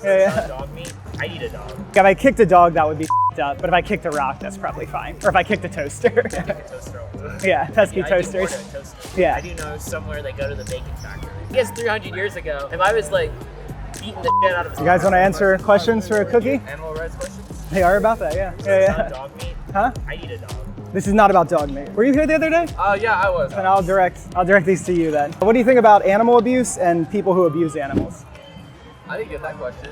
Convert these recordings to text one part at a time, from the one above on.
Yeah. Dog meat. I eat a dog. If I kicked a dog, that would be up, but if I kicked a rock, that's probably fine. Or if I kicked a toaster. I kick a toaster all the time. Yeah, pesky I do toasters. order a toaster. Yeah. I do know somewhere they go to the bacon factory. I guess 300 years ago, if I was like beating the shit out of You guys want to answer questions for a cookie? Animal rights questions? They are about that, yeah. It's Yeah, not yeah. dog meat. Huh? I eat a dog. This is not about dog meat. Were you here the other day? Yeah, I was. Then I'll direct these to you then. What do you think about animal abuse and people who abuse animals? I didn't get that question.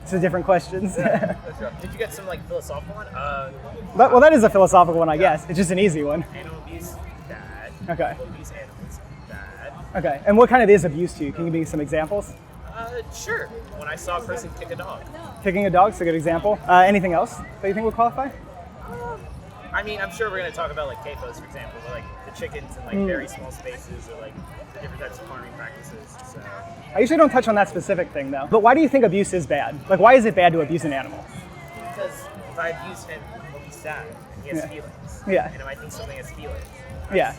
It's a different questions. That's right. Did you get some like philosophical one? Well, that is a philosophical one, I guess. It's just an easy one. Animal abuse, bad. Okay. People abuse animals, bad. Okay. And what kind of is abuse to you? Can you give me some examples? Sure. When I saw a person kick a dog. Kicking a dog's a good example. Anything else that you think would qualify? I mean, I'm sure we're going to talk about like CAFOs, for example, or like the chickens in like very small spaces, or like the different types of farming practices. So. I usually don't touch on that specific thing though. But why do you think abuse is bad? Like, why is it bad to abuse an animal? Because if I abuse him, he'll be sad. And he has Yeah. feelings. Yeah. And if I think something has feelings, Yeah.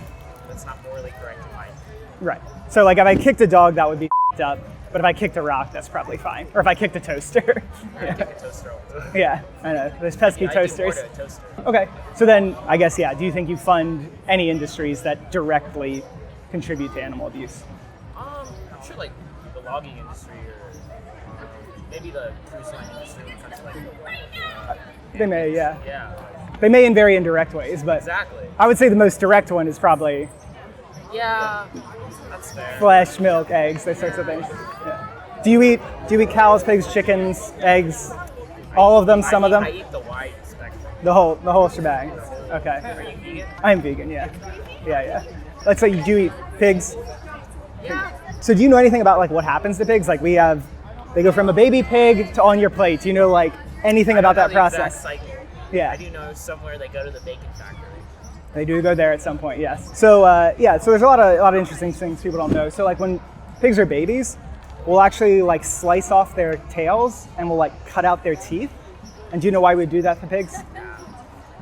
that's not morally correct in my opinion. Right. So like if I kicked a dog, that would be up. But if I kicked a rock, that's probably fine. Or if I kicked a toaster. I kick a toaster all the time. Yeah, I know. There's pesky I do toasters. order a toaster. Okay. So then I guess, yeah, do you think you fund any industries that directly contribute to animal abuse? I'm sure like the logging industry or maybe the cruise line industry when it comes to like They may, yeah. yeah, They may in very indirect ways, but exactly. I would say the most direct one is probably Yeah, that's fair. flesh, milk, eggs, those sorts of things. Yeah. Do you eat cows, pigs, chickens, eggs? All of them, some of them? I eat the wide spectrum. The whole shebang. Okay. Are you vegan? I'm vegan, yeah. Yeah. Let's say you do eat pigs. Yeah. So do you know anything about like what happens to pigs? Like they go from a baby pig to on your plate. Do you know like anything about that process? Cycle. Yeah. I do know somewhere they go to the bacon factory. They do go there at some point, yes. So so there's a lot of interesting things people don't know. So like when pigs are babies, we'll actually like slice off their tails and we'll like cut out their teeth. And do you know why we do that to pigs?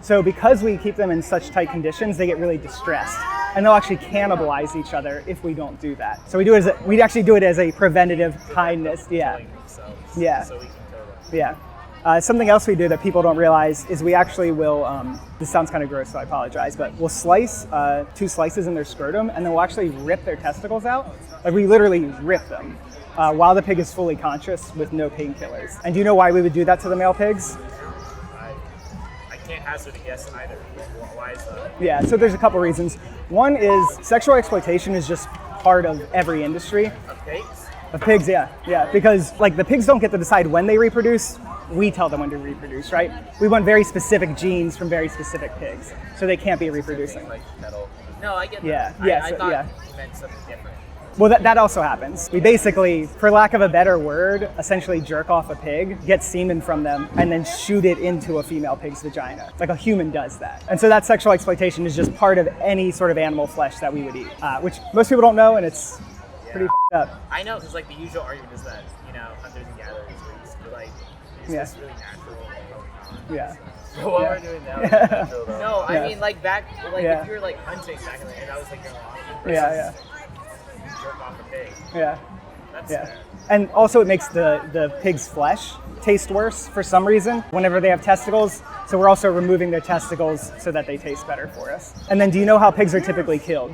So because we keep them in such tight conditions, they get really distressed. And they'll actually cannibalize each other if we don't do that. So we actually do it as a preventative kindness. Yeah. Killing themselves. Yeah. So we can kill them. Yeah. Something else we do that people don't realize is we actually will, this sounds kind of gross, so I apologize, but we'll slice 2 slices in their scrotum and then we'll actually rip their testicles out. Like we literally rip them while the pig is fully conscious with no painkillers. And do you know why we would do that to the male pigs? I can't hazard a guess either. Why is that? Yeah, so there's a couple reasons. One is sexual exploitation is just part of every industry. Of pigs? Of pigs, yeah. Because like the pigs don't get to decide when they reproduce. We tell them when to reproduce, right? We want very specific genes from very specific pigs, so they can't be reproducing. Like metal. No, I get Yeah, that. yeah, I so- thought yeah. you meant something different. Well, that also happens. We basically, for lack of a better word, essentially jerk off a pig, get semen from them, and then shoot it into a female pig's vagina. Like a human does that. And so that sexual exploitation is just part of any sort of animal flesh that we would eat, which most people don't know, and it's pretty f***ed up. I know, because like the usual argument is that, hunters and gatherers were used to like, it's Yeah. just really natural. Yeah. So what Yeah. we're doing now is natural though. No, Yeah. I mean like back, like Yeah. if you were like hunting back in the day, that was like your law. Yeah. Jerk off a pig. Yeah. That's Yeah. fair. And also it makes the pig's flesh taste worse for some reason whenever they have testicles. So we're also removing their testicles so that they taste better for us. And then do you know how pigs are typically killed?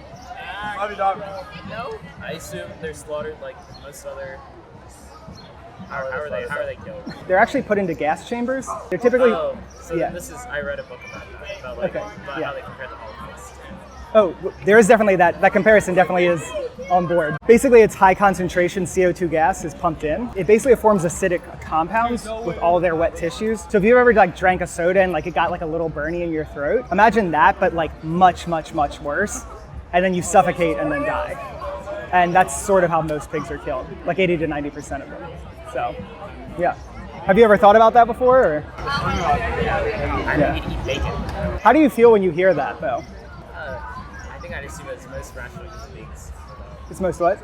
No, I assume they're slaughtered like most other. How are they killed? They're actually put into gas chambers. They're typically Oh, so yeah. this is, I read a book about that, about like Okay, about yeah. how they compare the Holocaust. there is definitely that comparison definitely is on board. Basically, it's high concentration CO2 gas is pumped in. It basically forms acidic compounds with all their wet tissues. So if you ever like drank a soda and like it got like a little burny in your throat, imagine that, but like much worse. And then you suffocate and then die. And that's sort of how most pigs are killed, like 80 to 90% of them. So, yeah. Have you ever thought about that before? Or? I don't need to eat bacon. How do you feel when you hear that, though? I think I'd assume it's most rational human beings. It's most what?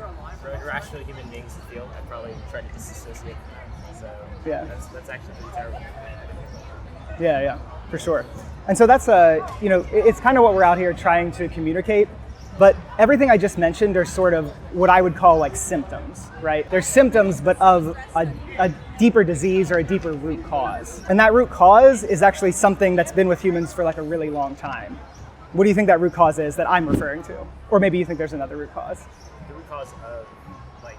Rational human beings would feel. I'd probably try to disassociate from that. So Yeah. that's actually pretty terrible. Yeah, for sure. And so that's it's kind of what we're out here trying to communicate. But everything I just mentioned are sort of what I would call like symptoms, right? They're symptoms, but of a deeper disease or a deeper root cause. And that root cause is actually something that's been with humans for like a really long time. What do you think that root cause is that I'm referring to? Or maybe you think there's another root cause? The root cause of like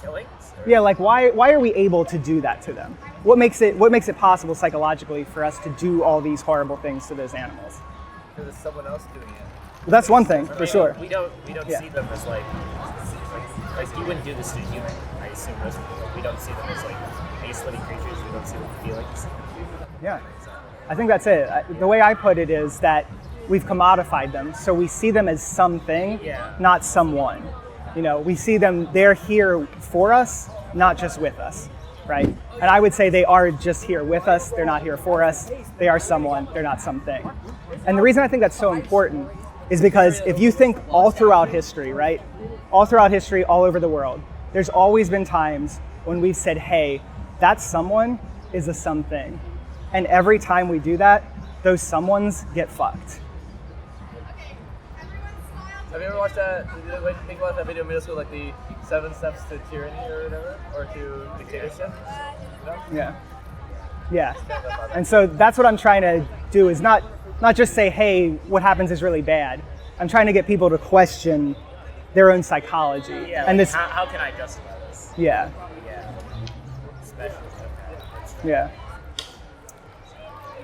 killings? Yeah, like why are we able to do that to them? What makes it possible psychologically for us to do all these horrible things to those animals? Because it's someone else doing it. Well, that's one thing, for sure. We don't see them as like you wouldn't do this to a human, I assume. We don't see them as like base living creatures. We don't see them as feelings. Yeah, I think that's it. The way I put it is that we've commodified them, so we see them as something, not someone. You know, we see them, they're here for us, not just with us, right? And I would say they are just here with us, they're not here for us, they are someone, they're not something. And the reason I think that's so important is because if you think all throughout history, right? All throughout history, all over the world, there's always been times when we've said, hey, that someone is a something. And every time we do that, those someones get fucked. Have you ever watched that? Did you think about that video in middle school, like the 7 steps to tyranny or whatever, or to dictatorship? No? Yeah. Yeah. And so that's what I'm trying to do is not just say, hey, what happens is really bad. I'm trying to get people to question their own psychology. Yeah, and like, this. how can I justify this? Yeah. Yeah. Especially. Yeah.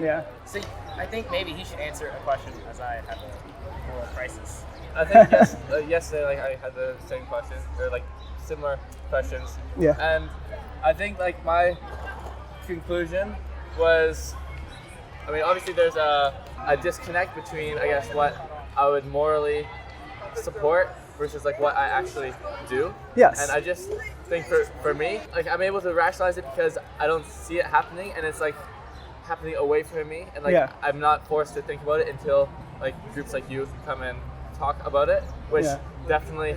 Yeah. So I think maybe he should answer a question as I have a moral crisis. I think yesterday, like I had the same question or like similar questions. Yeah. And I think like my conclusion was, I mean, obviously there's a disconnect between, I guess, what I would morally support versus like what I actually do. Yes. And I just think for me, like I'm able to rationalize it because I don't see it happening, and it's like happening away from me, and like I'm not forced to think about it until like groups like you come and talk about it, which definitely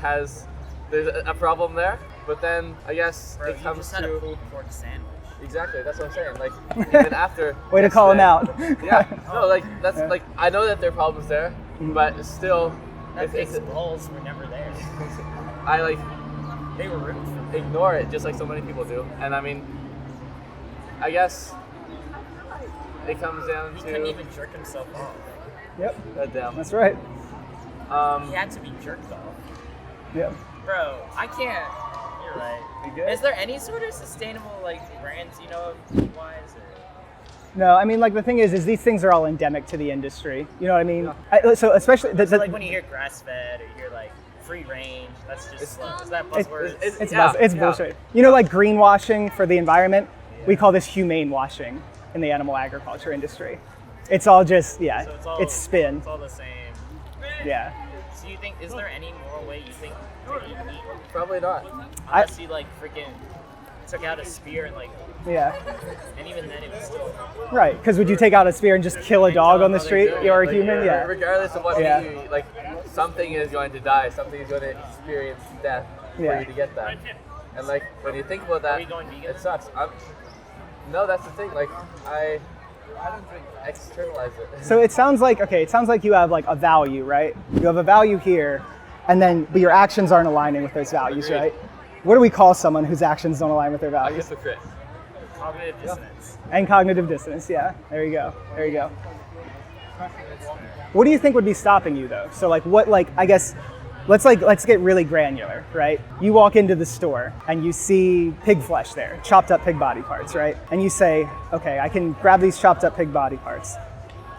there's a problem there. But then I guess Bro, it comes you just had a pulled pork sandwich. Exactly, that's what I'm saying. Like even after Way to call him out. Yeah, no, like that's like I know that there are problems there, but still, It's balls were never there. I like They were rude. Ignore it just like so many people do. And I mean, I guess it comes down He to. couldn't even jerk himself off. Yep. Goddamn. That's right. He had to be jerked off. Yep. Bro, I can't. You're right. You good? Is there any sort of sustainable like brands you know of meat-wise? No, I mean, like the thing is these things are all endemic to the industry. You know what I mean? So especially So like when you hear grass-fed or you hear like free range, that's just is that buzzword? it's bullshit. You know, like greenwashing for the environment. We call this humane washing in the animal agriculture industry. It's all just So it's spin. It's all the same. Yeah. So you think is there any moral way you think to eat meat? Probably not. Unless he like freaking took out a spear and like, Yeah. and even then it was still. Right. Because would you take out a spear and just kill a dog on the street? You're a human. Yeah. Regardless of what Yeah. meat you eat, like something is going to die. Something is going to experience death for you to get that. And like when you think about that, Are you going vegan? it sucks. No, that's the thing. Like I externalize it. So it sounds like you have like a value, right? You have a value here, and then but your actions aren't aligning with those values, Agreed. right? What do we call someone whose actions don't align with their A values? hypocrite. Cognitive dissonance. And cognitive dissonance, yeah. There you go. There you go. What do you think would be stopping you though? So like what I guess let's get really granular, right? You walk into the store and you see pig flesh there, chopped up pig body parts, right? And you say, okay, I can grab these chopped up pig body parts.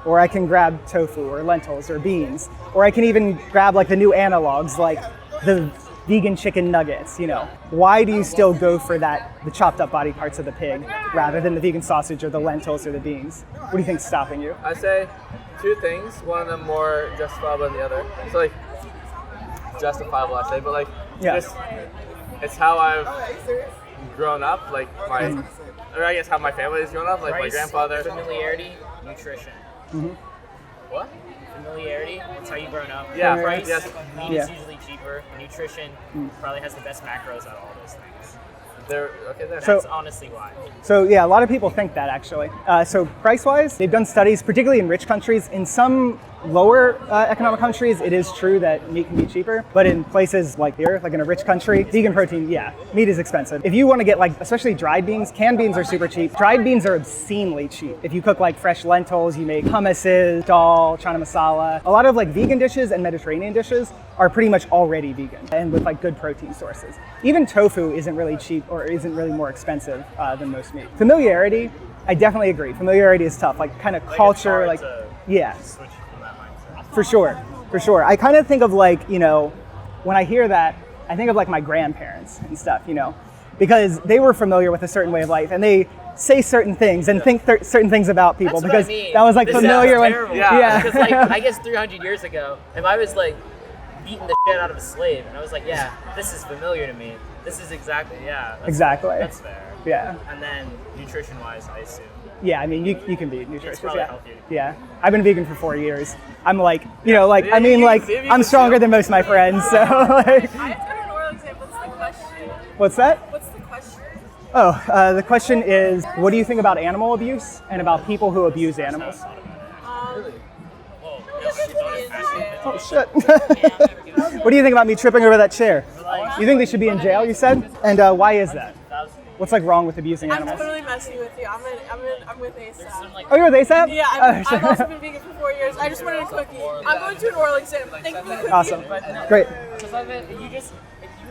Or I can grab tofu or lentils or beans. Or I can even grab like the new analogs like the vegan chicken nuggets, you know. Why do you still go for the chopped up body parts of the pig rather than the vegan sausage or the lentils or the beans? What do you think's stopping you? I say two things. One of them more justifiable than the other. So like justifiable, I say, but like just it's how I've grown up. Like or I guess how my family has grown up. Like Price, my grandfather. familiarity, nutrition. Mm-hmm. What? Familiarity, that's how you've grown up. Yeah, Price, yes. meat is usually cheaper. Nutrition probably has the best macros out of all those things. That's honestly why. So a lot of people think that actually. So price-wise, they've done studies, particularly in rich countries. In some lower economic countries, it is true that meat can be cheaper, but in places like here, like in a rich country, vegan protein, yeah, meat is expensive. If you want to get like, especially dried beans, canned beans are super cheap. Dried beans are obscenely cheap. If you cook like fresh lentils, you make hummuses, dal, chana masala. A lot of like vegan dishes and Mediterranean dishes are pretty much already vegan and with like good protein sources. Even tofu isn't really cheap or isn't really more expensive than most meat. Familiarity, I definitely agree. Familiarity is tough, like kind of culture, like, yeah. Switch from that mindset. For sure. I kind of think of like, you know, when I hear that, I think of like my grandparents and stuff, you know, because they were familiar with a certain way of life and they say certain things and think certain things about people. That's because what I mean. that was like This familiar sounds when, terrible. yeah. Because like, I guess 300 years ago, if I was like beating the shit out of a slave and I was like, yeah, this is familiar to me. This is exactly, Exactly. That's fair. Yeah. And then nutrition-wise, I assume. Yeah, I mean, you can be nutritious. probably Yeah. healthier. Yeah. I've been vegan for 4 years. I'm like, you know, like, I mean, you like, can be I'm stronger than most of my friends. So, like, I have to go to an oral exam. What's the question? what's that? What's the question? Oh, the question is, what do you think about animal abuse and about people who abuse animals? Oh, shit. What do you think about me tripping over that chair? You think they should be in jail, you said? And why is that? What's like wrong with abusing I'm animals? totally messing with you. I'm with ASAP. Oh, you're with ASAP? Yeah, Oh, I've also been vegan for 4 years. I just wanted a cookie. I'm going to an oral exam. Thank you for the cookie. Awesome. Great. Because of it, you were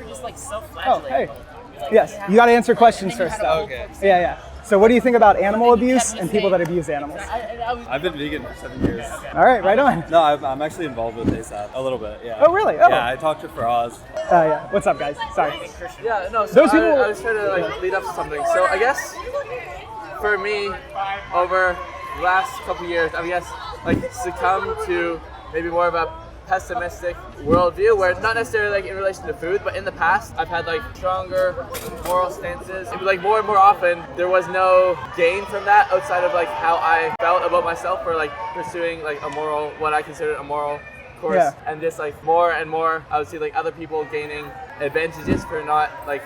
just like Oh, self-flagellating. hey. Like, Yes, you got to answer questions and then you first, had a though. whole book. Yeah. So what do you think about animal But then you abuse kept and people that saying- abuse animals? I was I've been vegan for 7 years. All right, right on. No, I'm actually involved with ASAP a little bit. Yeah. Oh, really? Oh. Yeah, I talked to Faraz. Yeah. What's up, guys? Sorry. Yeah, no, so Those people- I was trying to like lead up to something. So I guess for me, over the last couple years, I guess like succumb to maybe more of a pessimistic worldview where not necessarily like in relation to food, but in the past I've had like stronger moral stances. It was like more and more often there was no gain from that outside of like how I felt about myself or like pursuing like a moral, what I considered a moral course. Yeah. And just like more and more I would see like other people gaining advantages for not like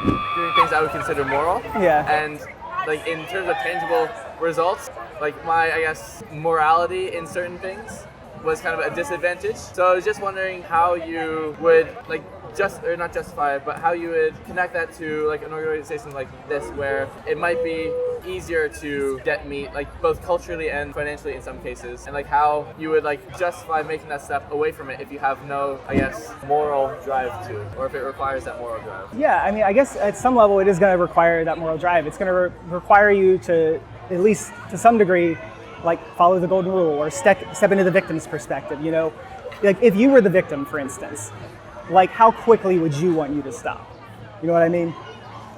doing things I would consider moral. Yeah. And like in terms of tangible results, like my, I guess, morality in certain things was kind of a disadvantage. So I was just wondering how you would like not justify it, but how you would connect that to like an organization like this where it might be easier to get meat, like both culturally and financially in some cases, and like how you would like justify making that step away from it if you have no, I guess, moral drive to it, or if it requires that moral drive. Yeah, I mean, I guess at some level it is going to require that moral drive. It's going to require you to, at least to some degree, like follow the golden rule or step into the victim's perspective, you know? Like if you were the victim, for instance, like how quickly would you want you to stop? You know what I mean?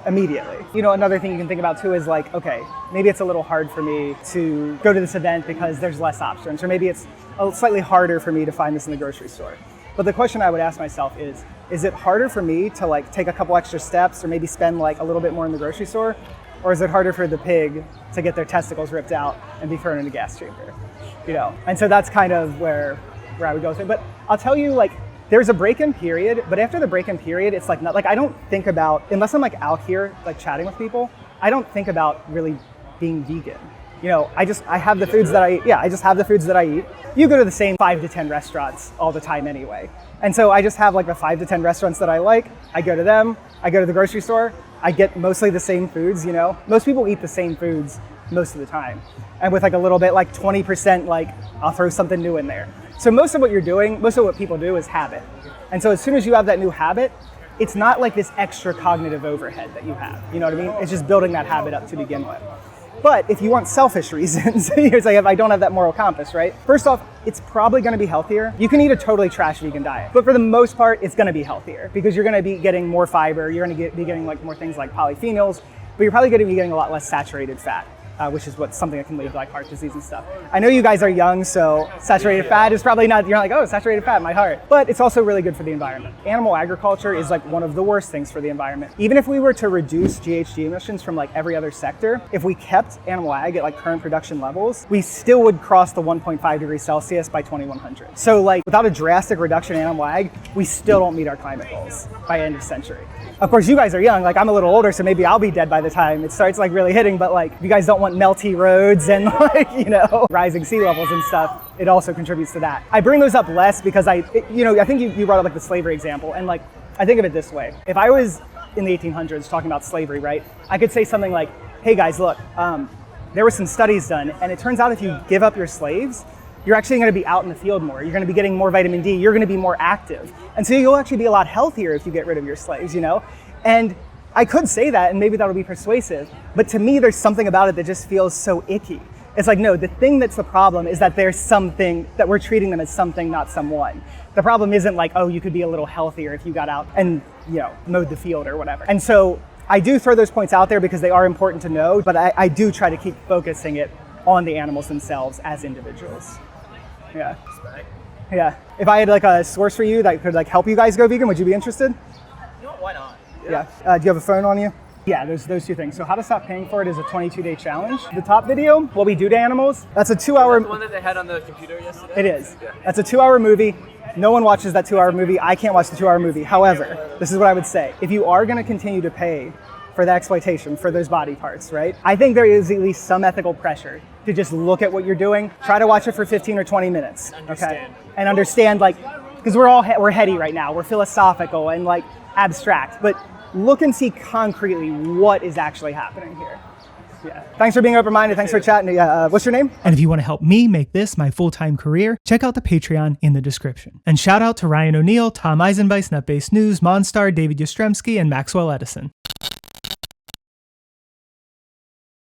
Immediately. You know, another thing you can think about too is like, okay, maybe it's a little hard for me to go to this event because there's less options, or maybe it's slightly harder for me to find this in the grocery store. But the question I would ask myself is it harder for me to like take a couple extra steps or maybe spend like a little bit more in the grocery store? Or is it harder for the pig to get their testicles ripped out and be thrown in a gas chamber? You know, and so that's kind of where I would go with it. But I'll tell you, like, there's a break-in period, but after the break-in period, it's like not like I don't think about, unless I'm like out here like chatting with people, I don't think about really being vegan. You know, I have the foods that I just have the foods that I eat. You go to the same 5 to 10 restaurants all the time anyway. And so I just have like the 5 to 10 restaurants that I like. I go to them, I go to the grocery store, I get mostly the same foods, you know. Most people eat the same foods most of the time. And with like a little bit, like 20%, like I'll throw something new in there. So most of what people do is habit. And so as soon as you have that new habit, it's not like this extra cognitive overhead that you have. You know what I mean? It's just building that habit up to begin with. But if you want selfish reasons, here's like if I don't have that moral compass, right? First off, it's probably gonna be healthier. You can eat a totally trash vegan diet, but for the most part, it's gonna be healthier because you're gonna be getting more fiber, you're gonna be getting like more things like polyphenols, but you're probably gonna be getting a lot less saturated fat. Which is something that can lead to like heart disease and stuff. I know you guys are young, so saturated fat is probably not, you're not like, oh, saturated fat, my heart. But it's also really good for the environment. Animal agriculture is like one of the worst things for the environment. Even if we were to reduce GHG emissions from like every other sector, if we kept animal ag at like current production levels, we still would cross the 1.5 degrees Celsius by 2100. So like without a drastic reduction in animal ag, we still don't meet our climate goals by end of century. Of course, you guys are young, like I'm a little older, so maybe I'll be dead by the time it starts like really hitting, but like if you guys don't want melty roads and like, you know, rising sea levels and stuff, it also contributes to that. I bring those up less because I think you brought up like the slavery example, and like, I think of it this way. If I was in the 1800s talking about slavery, right, I could say something like, hey guys, look, there were some studies done, and it turns out if you give up your slaves, you're actually going to be out in the field more. You're going to be getting more vitamin D. You're going to be more active. And so you'll actually be a lot healthier if you get rid of your slaves, you know? And I could say that, and maybe that'll be persuasive, but to me, there's something about it that just feels so icky. It's like, no, the thing that's the problem is that there's something, that we're treating them as something, not someone. The problem isn't like, oh, you could be a little healthier if you got out and, you know, mowed the field or whatever. And so I do throw those points out there because they are important to know, but I do try to keep focusing it on the animals themselves as individuals. Yeah. Yeah. If I had like a source for you that could like help you guys go vegan, would you be interested? You know, why not? Yeah. Do you have a phone on you? Yeah, there's those two things. So How to Stop Paying for It is a 22-day challenge. The top video, What We Do to Animals, that's a 2-hour... The one that they had on the computer yesterday? It is. Yeah. That's a 2-hour movie. No one watches that 2-hour movie. I can't watch the 2-hour movie. However, this is what I would say. If you are going to continue to pay for the exploitation for those body parts, right? I think there is at least some ethical pressure to just look at what you're doing. Try to watch it for 15 or 20 minutes, okay? And understand, like, because we're heady right now. We're philosophical and like abstract, but look and see concretely what is actually happening here. Yeah. Thanks for being open-minded. Thanks for chatting. What's your name? And if you want to help me make this my full-time career, check out the Patreon in the description. And shout out to Ryan O'Neill, Tom Eisenbeiss, NetBase News, Monstar, David Yastrzemski, and Maxwell Edison.